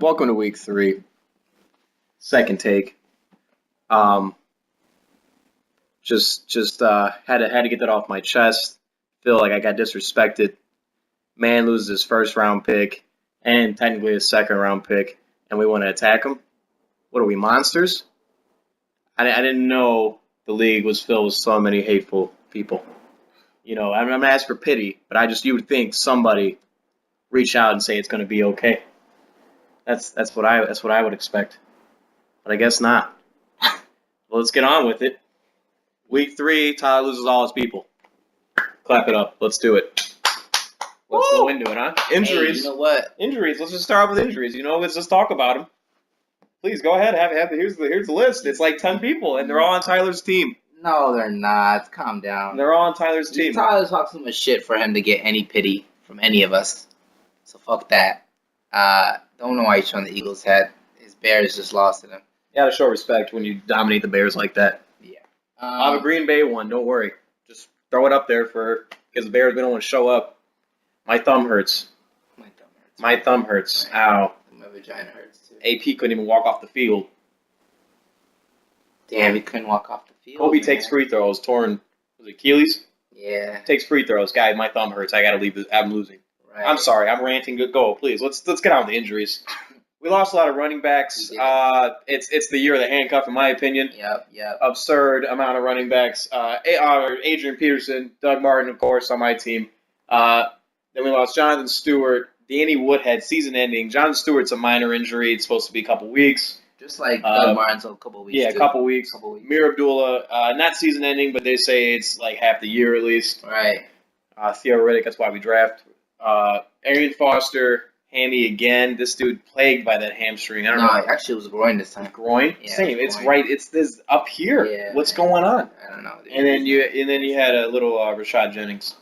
Welcome to week 3. Second take. Um, had to get that off my chest. Feel like I got disrespected. Man loses his first round pick and technically his second round pick, and we want to attack him. What are we, monsters? I didn't know the league was filled with so many hateful people. You know, I'm not asking for pity, but you would think somebody reach out and say it's going to be okay. That's what I would expect, but I guess not. Well, let's get on with it. Week 3, Tyler loses all his people. Clap it up. Let's do it. Let's go into it, huh? Injuries. Hey, you know what? Injuries. Let's just start with injuries. Let's just talk about them. Please go ahead. Here's the list. It's like 10 people, and they're all on Tyler's team. No, they're not. Calm down. They're all on Tyler's team. Tyler talks too much shit for him to get any pity from any of us. So fuck that. Don't know why he's showing the Eagles hat. His Bears just lost to them. You gotta show respect when you dominate the Bears like that. Yeah. I have a Green Bay one. Don't worry. Just throw it up there because the Bears don't want to show up. My thumb hurts. My thumb hurts. Ow. My vagina hurts too. AP couldn't even walk off the field. Damn, he couldn't walk off the field. Kobe takes free throws. Torn. Was it Achilles? Yeah. Takes free throws. Guy, my thumb hurts. I gotta leave. I'm losing. Right. I'm sorry. I'm ranting. Go, please. Let's get on with the injuries. We lost a lot of running backs. It's the year of the handcuff, in my opinion. Yep. Absurd amount of running backs. Adrian Peterson, Doug Martin, of course, on my team. Then we lost Jonathan Stewart, Danny Woodhead, season ending. Jonathan Stewart's a minor injury. It's supposed to be a couple weeks. Just like Doug Martin's a couple weeks. Yeah, a couple weeks. Mir Abdullah, not season ending, but they say it's like half the year at least. Right. Theo Riddick, that's why we draft. Arian Foster, hammy again. This dude plagued by that hamstring. I don't know. Actually, it was groin this time. Groin? Yeah, Same. It's right. It's this up here. Yeah, What's going on? I don't know. Dude. And then you had a little Rashad Jennings,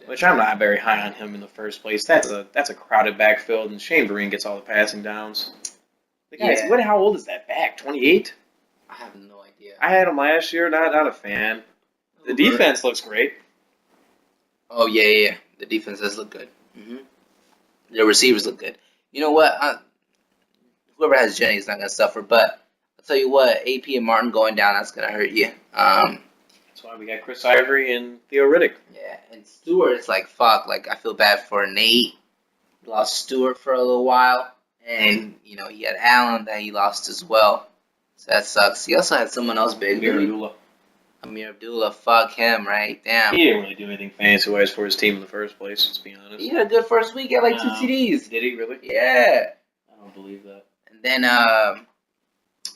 which I'm not very high on him in the first place. That's a crowded backfield, and Shane Vereen gets all the passing downs. The guys, how old is that back? 28? I have no idea. I had him last year. Not a fan. The defense looks great. Oh yeah. The defense does look good. Mm-hmm. The receivers look good. You know what? Whoever has Jennings is not gonna suffer. But I'll tell you what, AP and Martin going down, that's gonna hurt you. That's why we got Chris Ivory and Theo Riddick. Yeah, and Stewart, it's like fuck. Like I feel bad for Nate. Lost Stewart for a little while, and he had Allen that he lost as well. So that sucks. He also had someone else big. Amir Abdullah, fuck him, right? Damn. He didn't really do anything fancy-wise for his team in the first place, let's be honest. He had a good first week. He had like 2 TDs. Did he really? Yeah. I don't believe that. And then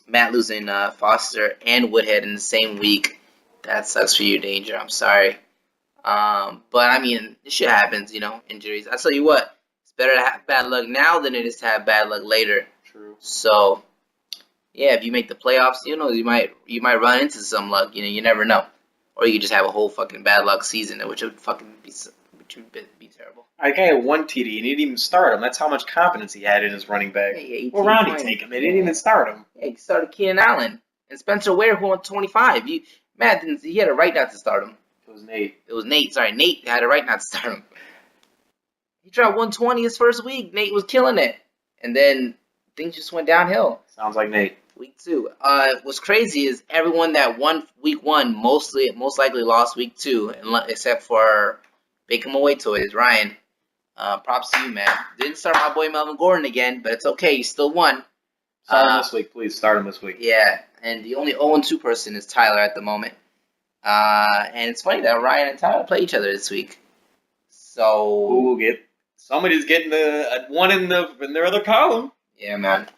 Matt losing Foster and Woodhead in the same week. That sucks for you, Danger. I'm sorry. But, I mean, this shit happens, injuries. I tell you what, it's better to have bad luck now than it is to have bad luck later. True. So... yeah, if you make the playoffs, you might run into some luck. You never know, or you could just have a whole fucking bad luck season, which would be terrible. I had 1 TD, and he didn't even start him. That's how much confidence he had in his running back. Hey, what round did he take him? They didn't even start him. Yeah, he started Keenan Allen and Spencer Ware, who won 25. Matt he had a right not to start him. It was Nate. Sorry, Nate had a right not to start him. He dropped 120 his first week. Nate was killing it, and then things just went downhill. Sounds like Nate. Week 2. What's crazy is everyone that won week 1 most likely lost week 2, except for Bake 'em Away Toys, Ryan. Props to you, man. Didn't start my boy Melvin Gordon again, but it's okay. You still won. Start him this week, please. Start him this week. Yeah, and the only 0-2 person is Tyler at the moment. And it's funny that Ryan and Tyler play each other this week. So somebody's getting a 1 in their other column. Yeah, man.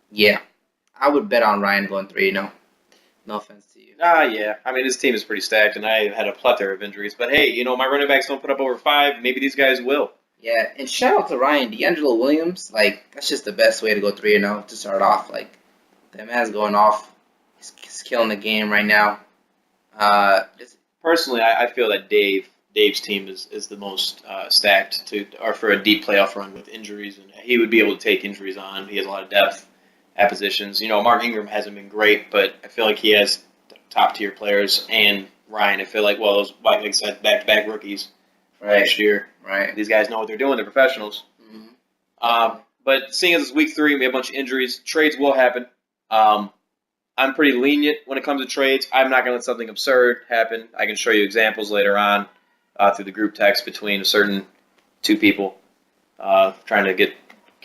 Yeah, I would bet on Ryan going 3-0. No offense to you. Yeah. I mean, his team is pretty stacked, and I had a plethora of injuries. But hey, my running backs don't put up over 5. Maybe these guys will. Yeah, and shout out to Ryan. D'Angelo Williams, that's just the best way to go 3-0 to start off. That man's going off. He's killing the game right now. Personally, I feel that Dave's team is the most stacked for a deep playoff run with injuries, and he would be able to take injuries on. He has a lot of depth at positions. Mark Ingram hasn't been great, but I feel like he has top-tier players. And Ryan, I feel like, those, like I said, back-to-back rookies last year. Right. These guys know what they're doing. They're professionals. Mm-hmm. But seeing as it's week 3, we have a bunch of injuries. Trades will happen. I'm pretty lenient when it comes to trades. I'm not going to let something absurd happen. I can show you examples later on through the group text between a certain 2 people trying to get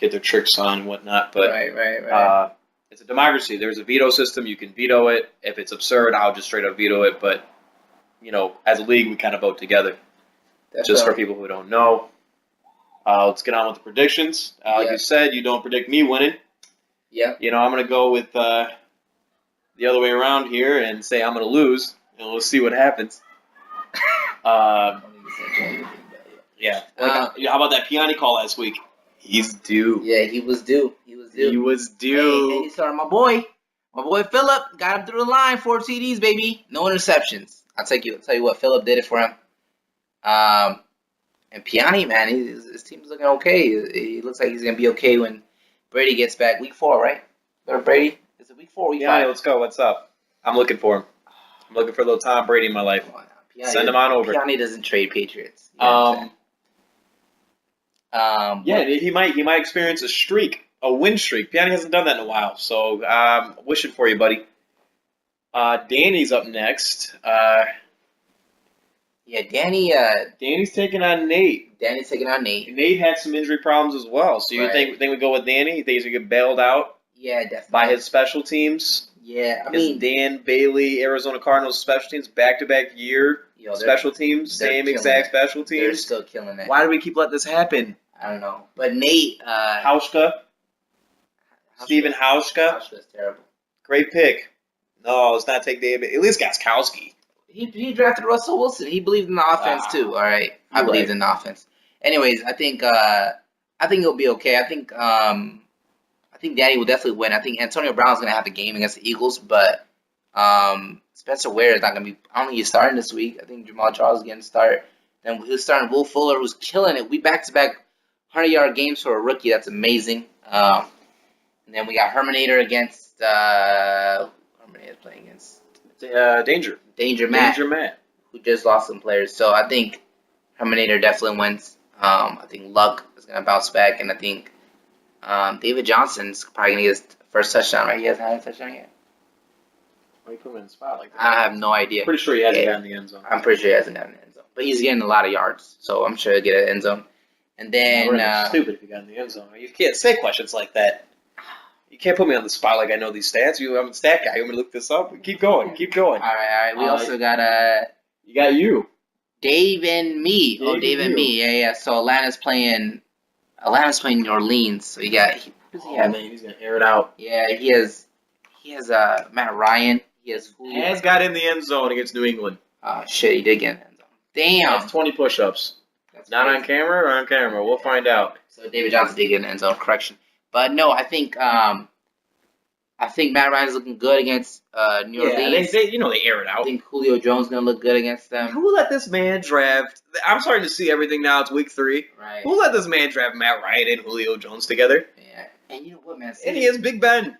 their tricks on and whatnot. But Right. it's a democracy. There's a veto system. You can veto it. If it's absurd, I'll just straight up veto it. But, as a league, we kind of vote together. Just for people who don't know. Let's get on with the predictions. Like you said, you don't predict me winning. Yeah. I'm going to go with the other way around here and say I'm going to lose, and we'll see what happens. Yeah. How about that Piani call last week? He's due. Yeah, he was due. He was due. Hey, sorry, my boy Phillip got him through the line. 4 TDs, baby. No interceptions. I'll tell you what, Phillip did it for him. And Piani, man, his team's looking okay. He looks like he's gonna be okay when Brady gets back. Week 4, right? Or Brady? Is it week 4? Week 5? Yeah, let's go. What's up? I'm looking for him. I'm looking for a little Tom Brady in my life. Send him on over. Piani doesn't trade Patriots. Yeah, he might experience a win streak. Piani hasn't done that in a while, so I'm wishing for you, buddy. Danny's up next. Yeah, Danny's taking on Nate. Nate had some injury problems as well. So you think we go with Danny? You think he's gonna get bailed out? Yeah, definitely. By his special teams? Yeah, I mean Dan Bailey, Arizona Cardinals special teams, back-to-back year special teams, same exact special teams. They're still killing it. Why do we keep letting this happen? I don't know. But Nate Hauschka. Steven Hauschka. Hauschka's terrible. Great pick. No, let's not take David. At least Gostkowski. He drafted Russell Wilson. He believed in the offense too. All right, I believed in the offense. Anyways, I think it'll be okay. I think Danny will definitely win. I think Antonio Brown's gonna have the game against the Eagles, but Spencer Ware is not gonna be. I don't think he's starting this week. I think Jamal Charles is gonna start. Then he's starting Will Fuller, who's killing it. We back-to-back 100-yard games for a rookie. That's amazing. And then we got Herminator against Herminator's playing against Danger Matt, who just lost some players. So I think Herminator definitely wins. I think Luck is going to bounce back, and I think David Johnson's probably going to get his first touchdown, right? He hasn't had a touchdown yet. Why you put him in the spot like that? I have no idea. Pretty sure he hasn't gotten the end zone. I'm pretty sure he hasn't gotten the end zone. But he's getting a lot of yards, so I'm sure he'll get an end zone. And then... stupid if he got in the end zone. You can't say questions like that. You can't put me on the spot like I know these stats. I'm a stat guy. You want me to look this up? Keep going. All right. We also got You got you. Dave and me. Dave and me. Yeah. So Atlanta's playing New Orleans. So you got who's he man, he's gonna air it out. Yeah, he has Matt Ryan. He has got in the end zone against New England. Oh shit, he did get in the end zone. Damn. That's 20 push-ups. Not on camera or on camera? We'll find out. So David Johnson did get in the end zone. Correction. But no, I think Matt Ryan's looking good against New Orleans. They air it out. I think Julio Jones is gonna look good against them. Who let this man draft? I'm starting to see everything now. It's week 3. Right. Who let this man draft Matt Ryan and Julio Jones together? Yeah. And you know what, man? And he has Big Ben.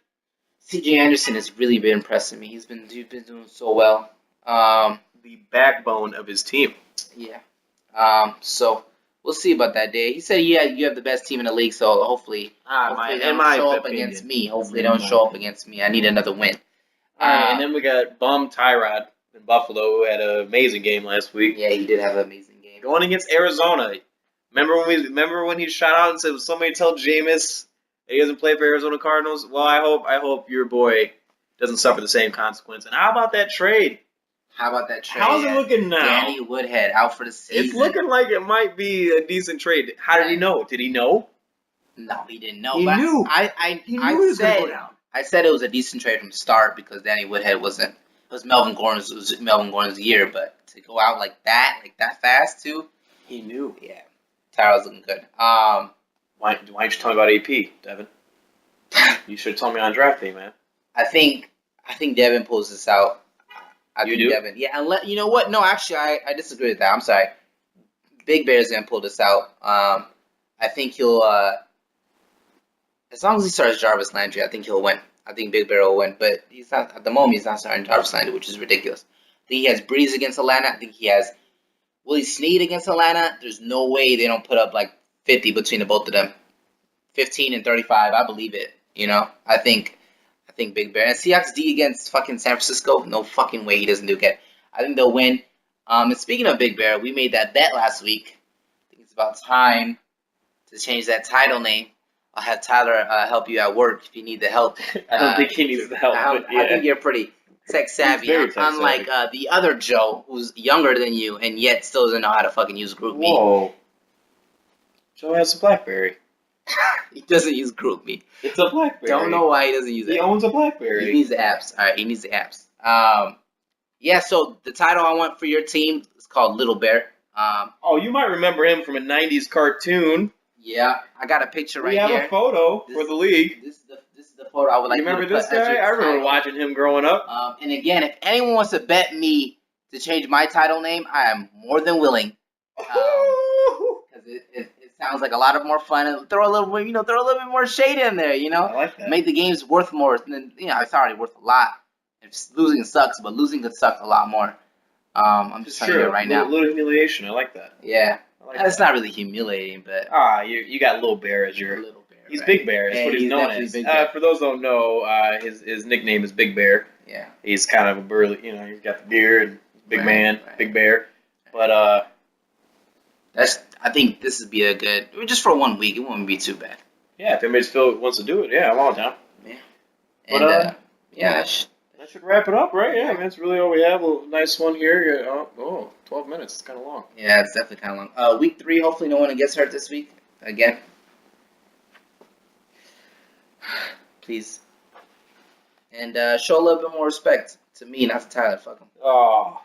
C.J. Anderson has really been impressing me. He's been doing so well. The backbone of his team. Yeah. So we'll see about that day. He said, "Yeah, you have the best team in the league, so hopefully they don't show up against me. Hopefully, they don't show up against me. I need another win." And then we got bum Tyrod in Buffalo, who had an amazing game last week. Yeah, he did have an amazing game. Going against Arizona. Remember when he shot out and said, "Somebody tell Jameis he doesn't play for Arizona Cardinals"? Well, I hope your boy doesn't suffer the same consequence. And how about that trade? How's it looking now? Danny Woodhead out for the season. It's looking like it might be a decent trade. How did he know? Did he know? No, he didn't know. He knew. He knew he was going to go down. I said it was a decent trade from the start because Danny Woodhead wasn't. It was Melvin Gordon's year, but to go out like that fast too. He knew. Yeah, Tyrod's looking good. Why didn't you tell me about AP, Devin? You should have told me on draft day, man. I think Devin pulls this out. You do? Devin. Yeah, unless, you know what? No, actually, I disagree with that. I'm sorry. Big Bear's going to pull this out. I think he'll, as long as he starts Jarvis Landry, I think he'll win. I think Big Bear will win. But he's not, at the moment, he's not starting Jarvis Landry, which is ridiculous. I think he has Breeze against Atlanta. I think he has Willie Snead against Atlanta. There's no way they don't put up like 50 between the both of them. 15-35. I believe it. You know, I think Big Bear and Seahawks D against fucking San Francisco. No fucking way he doesn't do good. I think they'll win. And speaking of Big Bear, we made that bet last week. I think it's about time to change that title name. I'll have Tyler help you at work if you need the help. I don't think he needs the help. I think you're pretty tech savvy, unlike the other Joe, who's younger than you and yet still doesn't know how to fucking use GroupMe. Whoa. Joe has a BlackBerry. He doesn't use GroupMe. It's a BlackBerry. Don't know why he doesn't use it. He owns a BlackBerry. He needs the apps. All right, he needs the apps. Yeah, so the title I want for your team is called Little Bear. Oh, you might remember him from a 90s cartoon. Yeah, I got a picture right here. We here. have a photo for the league. This is the photo I would like you remember to this guy? I remember watching him growing up. And again, if anyone wants to bet me to change my title name, I am more than willing. Because it sounds like a lot of more fun, and throw a little bit more shade in there. You know, I like that. Make the games worth more than it's already worth a lot. If losing sucks, but losing could suck a lot more. I'm just telling you right now. A little humiliation. I like that. Yeah. It's not really humiliating, but you got Little Bear as your. Little Bear. He's Big Bear. That's what he's known as. For those who don't know, his nickname is Big Bear. Yeah. He's kind of a burly. He's got the beard, big man, Big Bear. But I think this would be a good just for 1 week. It wouldn't be too bad. Yeah, if anybody wants to do it, yeah, I'm all down. Yeah. And that should wrap it up, right? Yeah, I mean, that's really all we have. A little nice one here. 12 minutes. It's kind of long. Yeah, it's definitely kind of long. Week 3, hopefully no one gets hurt this week. Again. Please. And show a little bit more respect to me, not to Tyler. Fuck him. Oh.